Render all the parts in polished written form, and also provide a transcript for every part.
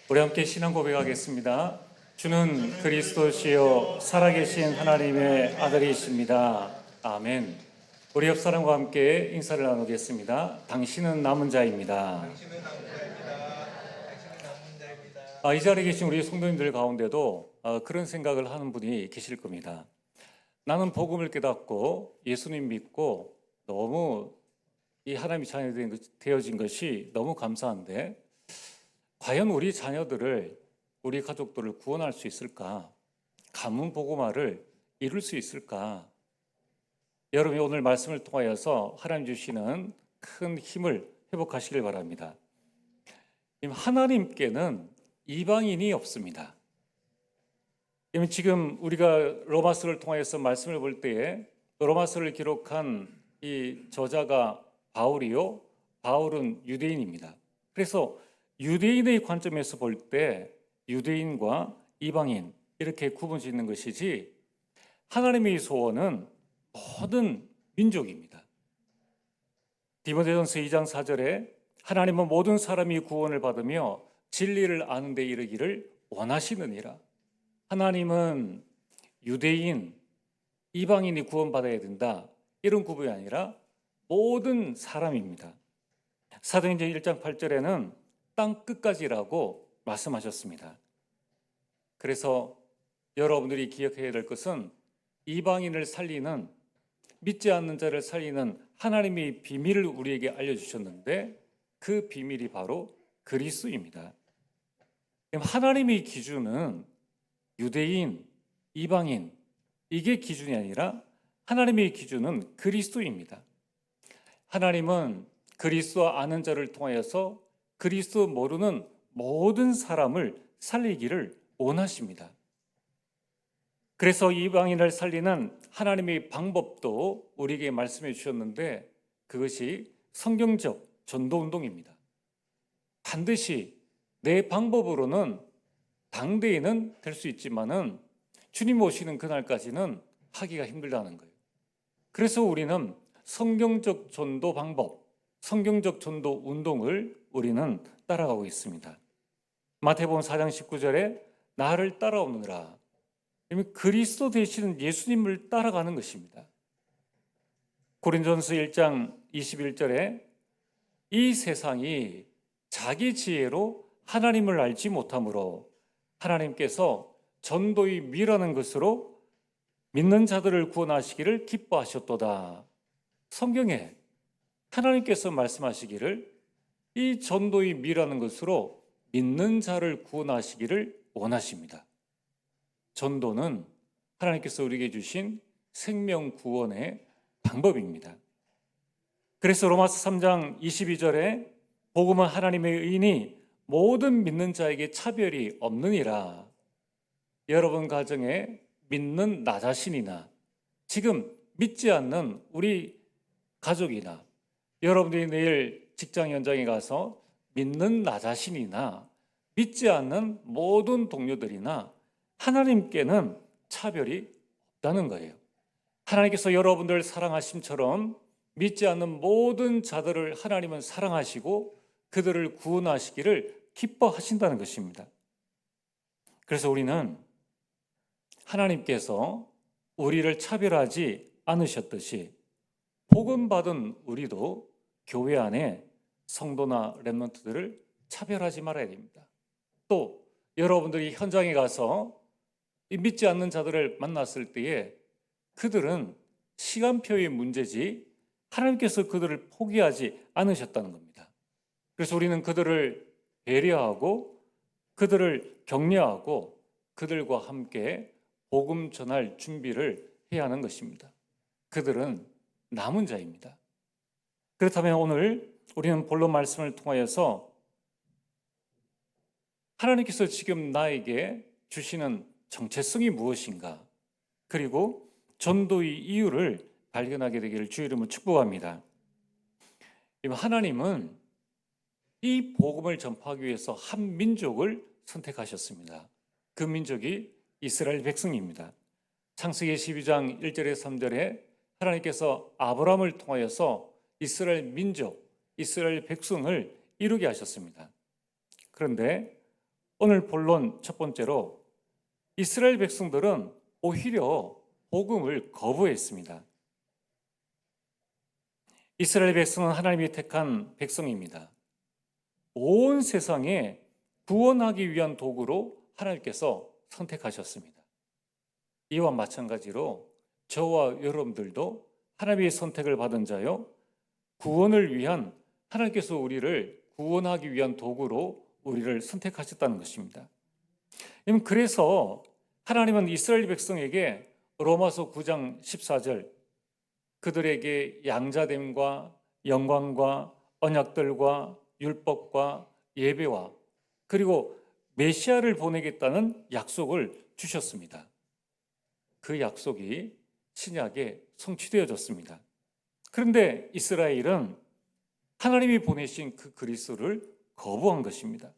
우리 함께 신앙 고백하겠습니다. 주는 그리스도시요 살아계신 하나님의 아들이십니다. 아멘. 우리 옆 사람과 함께 인사를 나누겠습니다. 당신은 남은 자입니다. 이 자리에 계신 우리 성도님들 가운데도 그런 생각을 하는 분이 계실 겁니다. 나는 복음을 깨닫고 예수님 믿고 너무 이 하나님의 자녀가 되어진 것이 너무 감사한데 과연 우리 자녀들을, 우리 가족들을 구원할 수 있을까? 가문 복음화를 이룰 수 있을까? 여러분이 오늘 말씀을 통하여서 하나님 주시는 큰 힘을 회복하시길 바랍니다. 하나님께는 이방인이 없습니다. 지금 우리가 로마서를 통해서 말씀을 볼 때에 로마서를 기록한 이 저자가 바울이요, 바울은 유대인입니다. 그래서 유대인의 관점에서 볼 때 유대인과 이방인 이렇게 구분짓는 것이지, 하나님의 소원은 모든 민족입니다. 디모데전서 2장 4절에 하나님은 모든 사람이 구원을 받으며 진리를 아는 데 이르기를 원하시느니라. 하나님은 유대인, 이방인이 구원받아야 된다, 이런 구분이 아니라 모든 사람입니다. 사도행전 1장 8절에는 땅 끝까지라고 말씀하셨습니다. 그래서 여러분들이 기억해야 될 것은 이방인을 살리는, 믿지 않는 자를 살리는 하나님의 비밀을 우리에게 알려주셨는데 그 비밀이 바로 그리스도입니다. 하나님의 기준은 유대인, 이방인 이게 기준이 아니라 하나님의 기준은 그리스도입니다. 하나님은 그리스도 아는 자를 통하여서 그리스도 모르는 모든 사람을 살리기를 원하십니다. 그래서 이방인을 살리는 하나님의 방법도 우리에게 말씀해 주셨는데 그것이 성경적 전도운동입니다. 반드시 내 방법으로는 당대에는 될 수 있지만은 주님 오시는 그날까지는 하기가 힘들다는 거예요. 그래서 우리는 성경적 전도 방법, 성경적 전도 운동을 우리는 따라가고 있습니다. 마태복음 4장 19절에 나를 따라오느라, 그리스도 되시는 예수님을 따라가는 것입니다. 고린도전서 1장 21절에 이 세상이 자기 지혜로 하나님을 알지 못하므로 하나님께서 전도의 미라는 것으로 믿는 자들을 구원하시기를 기뻐하셨도다. 성경에 하나님께서 말씀하시기를 이 전도의 미라는 것으로 믿는 자를 구원하시기를 원하십니다. 전도는 하나님께서 우리에게 주신 생명 구원의 방법입니다. 그래서 로마서 3장 22절에 복음은 하나님의 의인이 모든 믿는 자에게 차별이 없느니라. 여러분 가정에 믿는 나 자신이나 지금 믿지 않는 우리 가족이나 여러분들이 내일 직장 현장에 가서 믿는 나 자신이나 믿지 않는 모든 동료들이나 하나님께는 차별이 없다는 거예요. 하나님께서 여러분들을 사랑하심처럼 믿지 않는 모든 자들을 하나님은 사랑하시고 그들을 구원하시기를 기뻐하신다는 것입니다. 그래서 우리는 하나님께서 우리를 차별하지 않으셨듯이 복음 받은 우리도 교회 안에 성도나 렘넌트들을 차별하지 말아야 됩니다. 또 여러분들이 현장에 가서 믿지 않는 자들을 만났을 때에 그들은 시간표의 문제지 하나님께서 그들을 포기하지 않으셨다는 겁니다. 그래서 우리는 그들을 배려하고 그들을 격려하고 그들과 함께 복음 전할 준비를 해야 하는 것입니다. 그들은 남은 자입니다. 그렇다면 오늘 우리는 본론 말씀을 통하여서 하나님께서 지금 나에게 주시는 정체성이 무엇인가, 그리고 전도의 이유를 발견하게 되기를 주의 이름으로 축복합니다. 하나님은 이 복음을 전파하기 위해서 한 민족을 선택하셨습니다. 그 민족이 이스라엘 백성입니다. 창세기 12장 1절에 3절에 하나님께서 아브라함을 통하여서 이스라엘 민족, 이스라엘 백성을 이루게 하셨습니다. 그런데 오늘 본론 첫 번째로 이스라엘 백성들은 오히려 복음을 거부했습니다. 이스라엘 백성은 하나님이 택한 백성입니다. 온 세상에 구원하기 위한 도구로 하나님께서 선택하셨습니다. 이와 마찬가지로 저와 여러분들도 하나님의 선택을 받은 자요, 구원을 위한 하나님께서 우리를 구원하기 위한 도구로 우리를 선택하셨다는 것입니다. 그래서 하나님은 이스라엘 백성에게 로마서 9장 14절 그들에게 양자됨과 영광과 언약들과 율법과 예배와 그리고 메시아를 보내겠다는 약속을 주셨습니다. 그 약속이 신약에 성취되어졌습니다. 그런데 이스라엘은 하나님이 보내신 그 그리스도를 거부한 것입니다.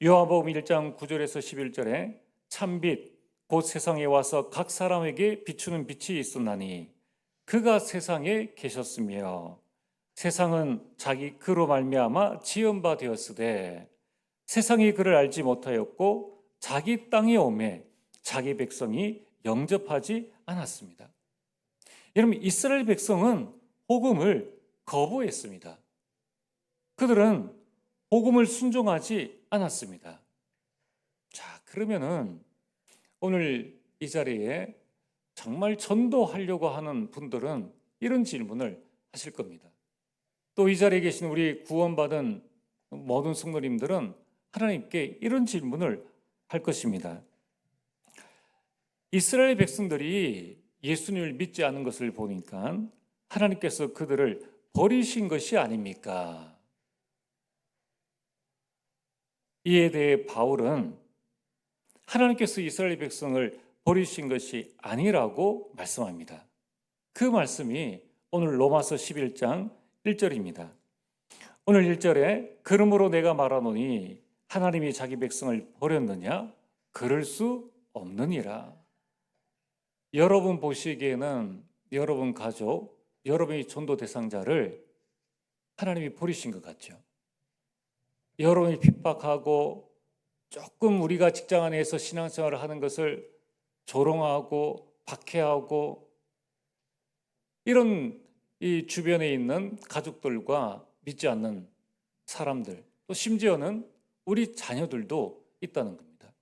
요한복음 1장 9절에서 11절에 참빛 곧 세상에 와서 각 사람에게 비추는 빛이 있었나니 그가 세상에 계셨으며 세상은 자기 그로 말미암아 지은 바 되었으되 세상이 그를 알지 못하였고 자기 땅에 오매 자기 백성이 영접하지 않았습니다. 여러분, 이스라엘 백성은 복음을 거부했습니다. 그들은 복음을 순종하지 않았습니다. 자, 그러면은 오늘 이 자리에 정말 전도하려고 하는 분들은 이런 질문을 하실 겁니다. 또 이 자리에 계신 우리 구원받은 모든 성도님들은 하나님께 이런 질문을 할 것입니다. 이스라엘 백성들이 예수님을 믿지 않은 것을 보니까 하나님께서 그들을 버리신 것이 아닙니까? 이에 대해 바울은 하나님께서 이스라엘 백성을 버리신 것이 아니라고 말씀합니다. 그 말씀이 오늘 로마서 11장 1절입니다. 오늘 1절에 그러므로 내가 말하노니 하나님이 자기 백성을 버렸느냐? 그럴 수 없느니라. 여러분 보시기에는 여러분 가족, 여러분의 전도 대상자를 하나님이 버리신 것 같죠. 여러분이 핍박하고 조금 우리가 직장 안에서 신앙생활을 하는 것을 조롱하고 박해하고 이런 이 주변에 있는 가족들과 믿지 않는 사람들, 또 심지어는 우리 자녀들도 있다는 겁니다.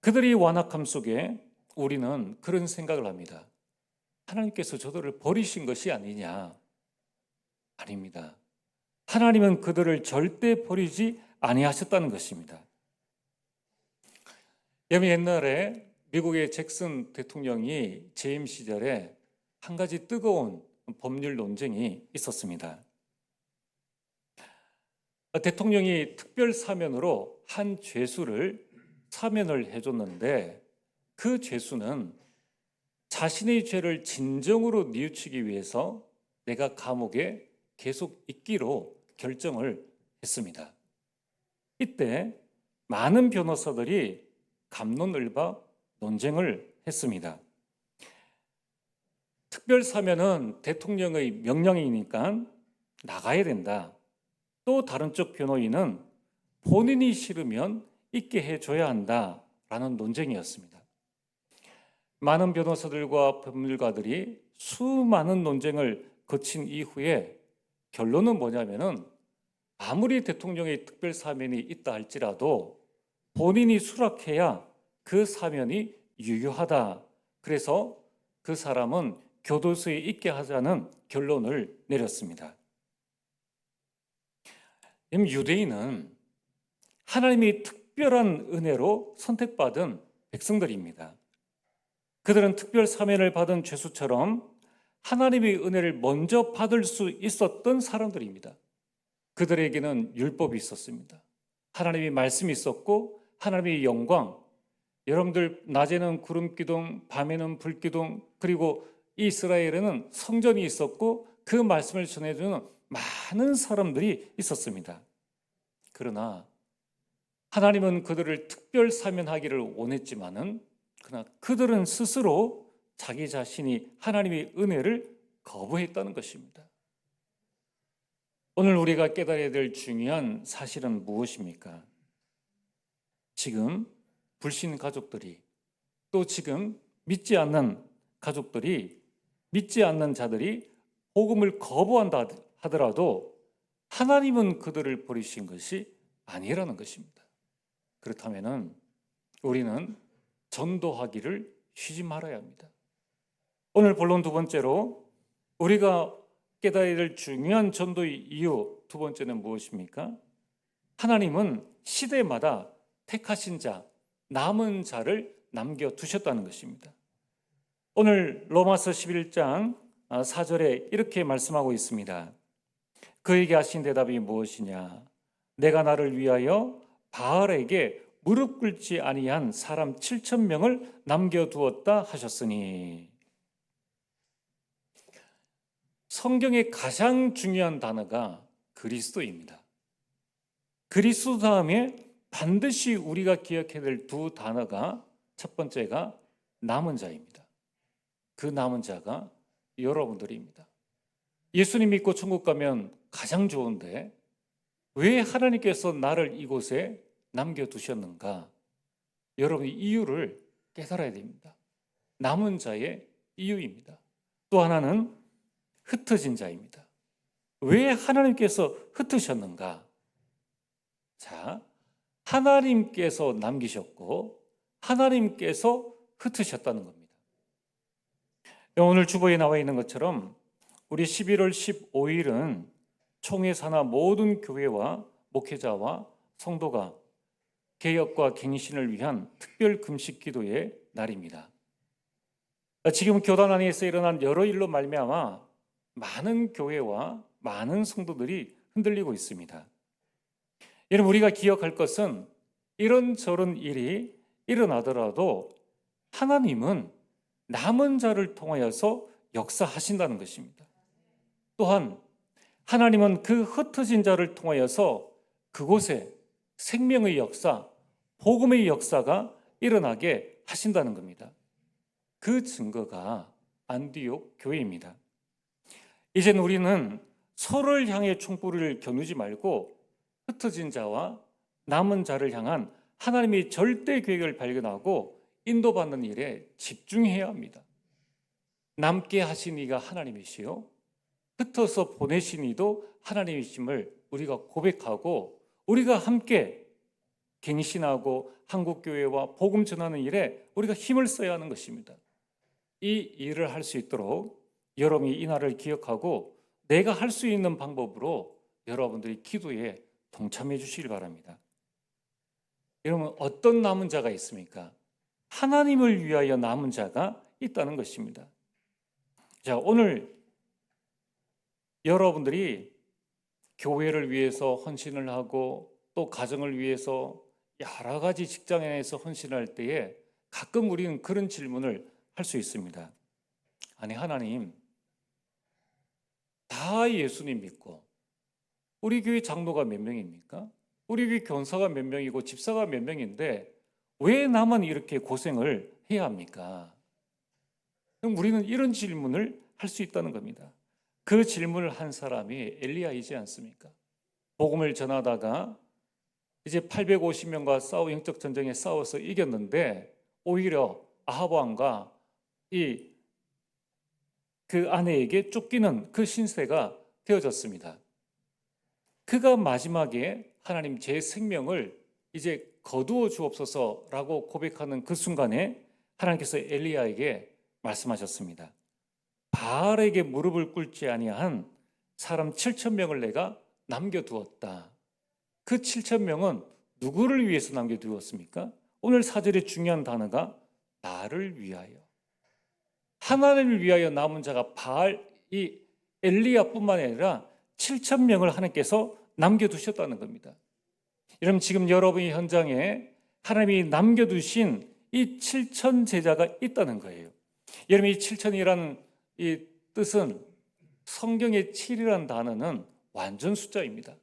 그들이 완악함 속에 우리는 그런 생각을 합니다. 하나님께서 저들을 버리신 것이 아니냐? 아닙니다. 하나님은 그들을 절대 버리지 아니하셨다는 것입니다. 옛날에 미국의 잭슨 대통령이 재임 시절에 한 가지 뜨거운 법률 논쟁이 있었습니다. 대통령이 특별 사면으로 한 죄수를 사면을 해줬는데 그 죄수는 자신의 죄를 진정으로 뉘우치기 위해서 내가 감옥에 계속 있기로 결정을 했습니다. 이때 많은 변호사들이 갑론을박 논쟁을 했습니다. 특별 사면은 대통령의 명령이니까 나가야 된다. 또 다른 쪽 변호인은 본인이 싫으면 있게 해줘야 한다라는 논쟁이었습니다. 많은 변호사들과 법률가들이 수많은 논쟁을 거친 이후에 결론은 뭐냐면은 아무리 대통령의 특별 사면이 있다 할지라도 본인이 수락해야 그 사면이 유효하다. 그래서 그 사람은 교도소에 있게 하자는 결론을 내렸습니다. 유대인은 하나님의 특별한 은혜로 선택받은 백성들입니다. 그들은 특별 사면을 받은 죄수처럼 하나님의 은혜를 먼저 받을 수 있었던 사람들입니다. 그들에게는 율법이 있었습니다. 하나님의 말씀이 있었고 하나님의 영광, 여러분들 낮에는 구름 기둥, 밤에는 불 기둥, 그리고 이스라엘에는 성전이 있었고 그 말씀을 전해주는 많은 사람들이 있었습니다. 그러나 하나님은 그들을 특별 사면하기를 원했지만은 그러나 그들은 스스로 자기 자신이 하나님의 은혜를 거부했다는 것입니다. 오늘 우리가 깨달아야 될 중요한 사실은 무엇입니까? 지금 불신 가족들이, 또 지금 믿지 않는 가족들이, 믿지 않는 자들이 복음을 거부한다 하더라도 하나님은 그들을 버리신 것이 아니라는 것입니다. 그렇다면 우리는 전도하기를 쉬지 말아야 합니다. 오늘 본론 두 번째로 우리가 깨달아야 될 중요한 전도의 이유 두 번째는 무엇입니까? 하나님은 시대마다 택하신 자, 남은 자를 남겨두셨다는 것입니다. 오늘 로마서 11장 4절에 이렇게 말씀하고 있습니다. 그에게 하신 대답이 무엇이냐? 내가 나를 위하여 바알에게 무릎 꿇지 아니한 사람 7,000명을 남겨두었다 하셨으니, 성경의 가장 중요한 단어가 그리스도입니다. 그리스도 다음에 반드시 우리가 기억해야 될 두 단어가, 첫 번째가 남은 자입니다. 그 남은 자가 여러분들입니다. 예수님 믿고 천국 가면 가장 좋은데 왜 하나님께서 나를 이곳에 남겨두셨는가? 여러분이 이유를 깨달아야 됩니다. 남은 자의 이유입니다. 또 하나는 흩어진 자입니다. 왜 하나님께서 흩으셨는가? 자, 하나님께서 남기셨고 하나님께서 흩으셨다는 겁니다. 오늘 주보에 나와 있는 것처럼 우리 11월 15일은 총회 산하 모든 교회와 목회자와 성도가 개혁과 갱신을 위한 특별 금식 기도의 날입니다. 지금 교단 안에서 일어난 여러 일로 말미암아 많은 교회와 많은 성도들이 흔들리고 있습니다. 여러분, 우리가 기억할 것은 이런저런 일이 일어나더라도 하나님은 남은 자를 통하여서 역사하신다는 것입니다. 또한 하나님은 그 흩어진 자를 통하여서 그곳에 생명의 역사, 복음의 역사가 일어나게 하신다는 겁니다. 그 증거가 안디옥 교회입니다. 이제는 우리는 서로를 향해 총불을 겨누지 말고 흩어진 자와 남은 자를 향한 하나님의 절대 계획을 발견하고 인도받는 일에 집중해야 합니다. 남게 하신 이가 하나님이시요 흩어서 보내신 이도 하나님이심을 우리가 고백하고 우리가 함께 갱신하고 한국교회와 복음 전하는 일에 우리가 힘을 써야 하는 것입니다. 이 일을 할 수 있도록 여러분이 이 날을 기억하고 내가 할 수 있는 방법으로 여러분들이 기도에 동참해 주시길 바랍니다. 여러분, 어떤 남은 자가 있습니까? 하나님을 위하여 남은 자가 있다는 것입니다. 자, 오늘 여러분들이 교회를 위해서 헌신을 하고 또 가정을 위해서 여러 가지 직장에서 헌신할 때에 가끔 우리는 그런 질문을 할 수 있습니다. 아니, 하나님, 다 예수님 믿고 우리 교회 장로가 몇 명입니까? 우리 교회 교사가 몇 명이고 집사가 몇 명인데 왜 나만 이렇게 고생을 해야 합니까? 그럼 우리는 이런 질문을 할 수 있다는 겁니다. 그 질문을 한 사람이 엘리야이지 않습니까? 복음을 전하다가 이제 850명과 영적 전쟁에 싸워서 이겼는데 오히려 아합 왕과 그 아내에게 쫓기는 그 신세가 되어졌습니다. 그가 마지막에 하나님, 제 생명을 이제 거두어 주옵소서라고 고백하는 그 순간에 하나님께서 엘리야에게 말씀하셨습니다. 바알에게 무릎을 꿇지 아니한 사람 7,000명을 내가 남겨두었다. 그 7,000명은 누구를 위해서 남겨두었습니까? 오늘 사절의 중요한 단어가 나를 위하여. 하나님을 위하여 남은 자가 바알, 이 엘리야뿐만 아니라 7,000명을 하나님께서 남겨두셨다는 겁니다. 여러분, 지금 여러분의 현장에 하나님이 남겨두신 이 7,000 제자가 있다는 거예요. 여러분, 이 7,000이라는 이 뜻은 성경의 7이라는 단어는 완전 숫자입니다.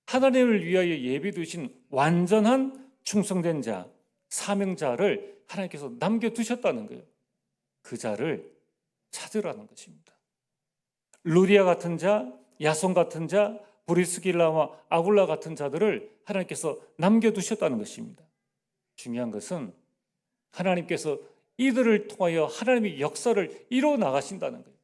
하나님을 위하여 예비두신 완전한 충성된 자, 사명자를 하나님께서 남겨두셨다는 거예요. 그 자를 찾으라는 것입니다. 루디아 같은 자, 야손 같은 자, 브리스길라와 아굴라 같은 자들을 하나님께서 남겨두셨다는 것입니다. 중요한 것은 하나님께서 이들을 통하여 하나님의 역사를 이루어 나가신다는 거예요.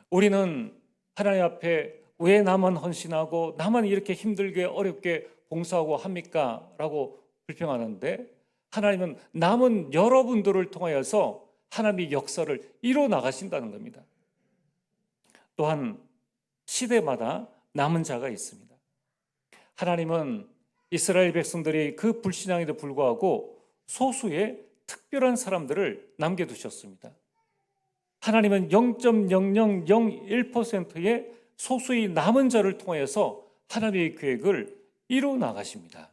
우리는 하나님 앞에 왜 나만 헌신하고 나만 이렇게 힘들게 어렵게 봉사하고 합니까? 라고 불평하는데, 하나님은 남은 여러분들을 통하여서 하나님의 역사를 이루어 나가신다는 겁니다. 또한 시대마다 남은 자가 있습니다. 하나님은 이스라엘 백성들이 그 불신앙에도 불구하고 소수의 특별한 사람들을 남겨두셨습니다. 하나님은 0.0001%의 소수의 남은 자를 통해서 하나님의 계획을 이루어 나가십니다.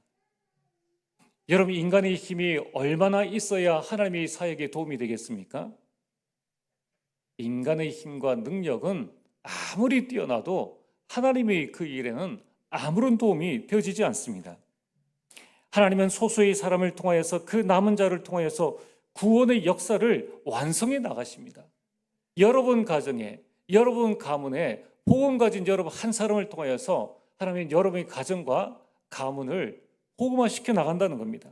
여러분, 인간의 힘이 얼마나 있어야 하나님의 사역에 도움이 되겠습니까? 인간의 힘과 능력은 아무리 뛰어나도 하나님의 그 일에는 아무런 도움이 되어지지 않습니다. 하나님은 소수의 사람을 통하여서 그 남은 자를 통하여서 구원의 역사를 완성해 나가십니다. 여러분 가정에, 여러분 가문에 복음 가진 여러분 한 사람을 통하여서 하나님은 여러분의 가정과 가문을 복음화시켜 나간다는 겁니다.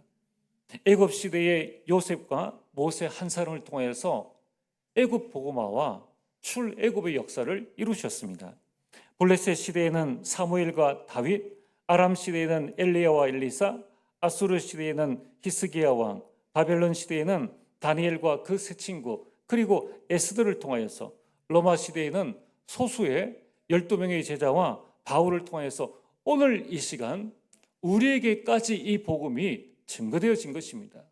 애굽 시대의 요셉과 모세 한 사람을 통하여서 애굽 복음화와 출애굽의 역사를 이루셨습니다. 블레셋 시대에는 사무엘과 다윗, 아람 시대에는 엘리야와 엘리사, 아수르 시대에는 히스기야 왕, 바벨론 시대에는 다니엘과 그 세 친구, 그리고 에스더를 통하여서, 로마 시대에는 소수의 12명의 제자와 바울을 통하여서 오늘 이 시간 우리에게까지 이 복음이 증거되어진 것입니다.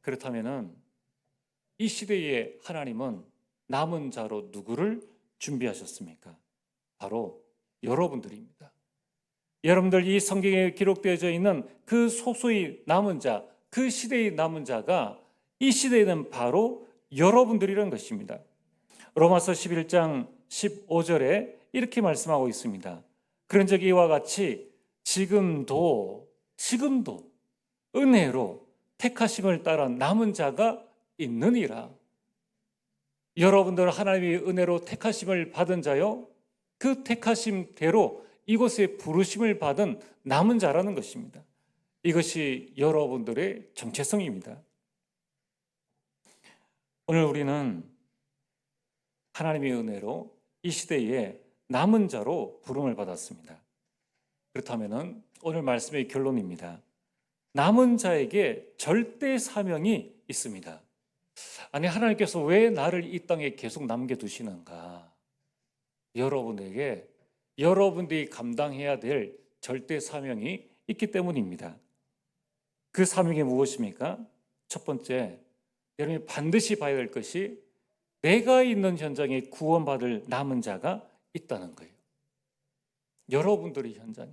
그렇다면 이 시대에 하나님은 남은 자로 누구를 준비하셨습니까? 바로 여러분들입니다. 여러분들, 이 성경에 기록되어져 있는 그 소수의 남은 자, 그 시대의 남은 자가 이 시대에는 바로 여러분들이라는 것입니다. 로마서 11장 15절에 이렇게 말씀하고 있습니다. 그런즉 이와 같이 지금도 은혜로 택하심을 따라 남은 자가 있느니라. 여러분들 하나님의 은혜로 택하심을 받은 자요, 그 택하심대로 이곳에 부르심을 받은 남은 자라는 것입니다. 이것이 여러분들의 정체성입니다. 오늘 우리는 하나님의 은혜로 이 시대에 남은 자로 부름을 받았습니다. 그렇다면 오늘 말씀의 결론입니다. 남은 자에게 절대 사명이 있습니다. 아니, 하나님께서 왜 나를 이 땅에 계속 남겨두시는가? 여러분에게 여러분들이 감당해야 될 절대 사명이 있기 때문입니다. 그 사명이 무엇입니까? 첫 번째, 여러분이 반드시 봐야 될 것이 내가 있는 현장에 구원받을 남은 자가 있다는 거예요. 여러분들의 현장에.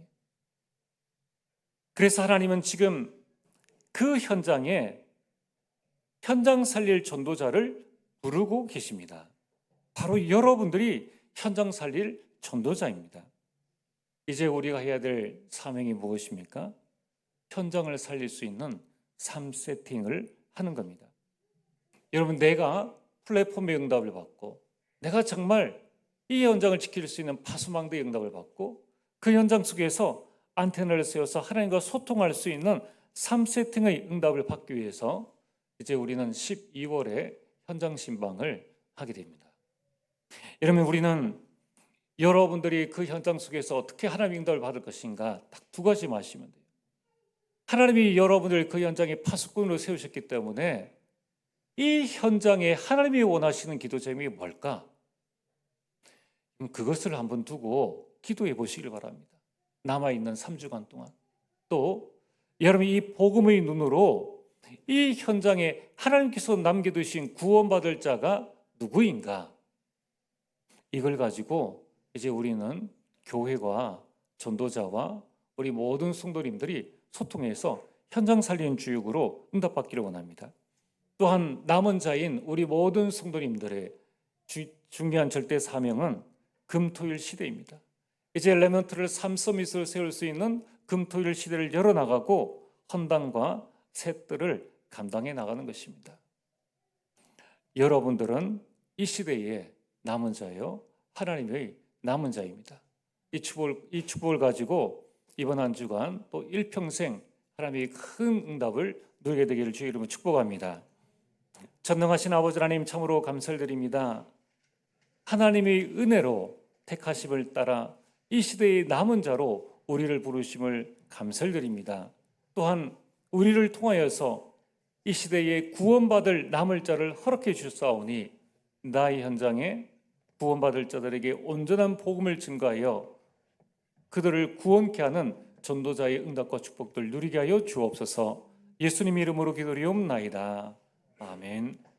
그래서 하나님은 지금 그 현장에 현장 살릴 전도자를 부르고 계십니다. 바로 여러분들이 현장 살릴 전도자입니다. 이제 우리가 해야 될 사명이 무엇입니까? 현장을 살릴 수 있는 삶 세팅을 하는 겁니다. 여러분, 내가 플랫폼의 응답을 받고, 내가 정말 이 현장을 지킬 수 있는 파수망대의 응답을 받고, 그 현장 속에서 안테나를 세워서 하나님과 소통할 수 있는 삶 세팅의 응답을 받기 위해서 이제 우리는 12월에 현장 신방을 하게 됩니다. 여러분, 우리는 여러분들이 그 현장 속에서 어떻게 하나님의 응답을 받을 것인가 딱 두 가지 마시면 돼요. 하나님이 여러분을 그 현장에 파수꾼으로 세우셨기 때문에 이 현장에 하나님이 원하시는 기도 제목이 뭘까? 그것을 한번 두고 기도해 보시길 바랍니다. 남아있는 3주간 동안. 또 여러분이 이 복음의 눈으로 이 현장에 하나님께서 남겨두신 구원받을 자가 누구인가? 이걸 가지고 이제 우리는 교회와 전도자와 우리 모든 성도님들이 소통해서 현장 살리는 주역으로 응답받기를 원합니다. 또한 남은 자인 우리 모든 성도님들의 중요한 절대 사명은 금토일 시대입니다. 이제 레몬트를 삼서밋으로 세울 수 있는 금토일 시대를 열어나가고 헌당과 셋들을 감당해 나가는 것입니다. 여러분들은 이 시대의 남은 자요, 하나님의 남은 자입니다. 이 축복을 가지고 이번 한 주간 또 일평생 하나님의 큰 응답을 누리게 되기를 주의 이름으로 축복합니다. 전능하신 아버지 하나님 참으로 감사드립니다. 하나님의 은혜로 택하심을 따라 이 시대의 남은 자로 우리를 부르심을 감사드립니다. 또한 우리를 통하여서 이 시대에 구원받을 남을 자를 허락해 주사오니 나의 현장에 구원받을 자들에게 온전한 복음을 증거하여 그들을 구원케 하는 전도자의 응답과 축복들 누리게 하여 주옵소서. 예수님 이름으로 기도리옵나이다. 아멘.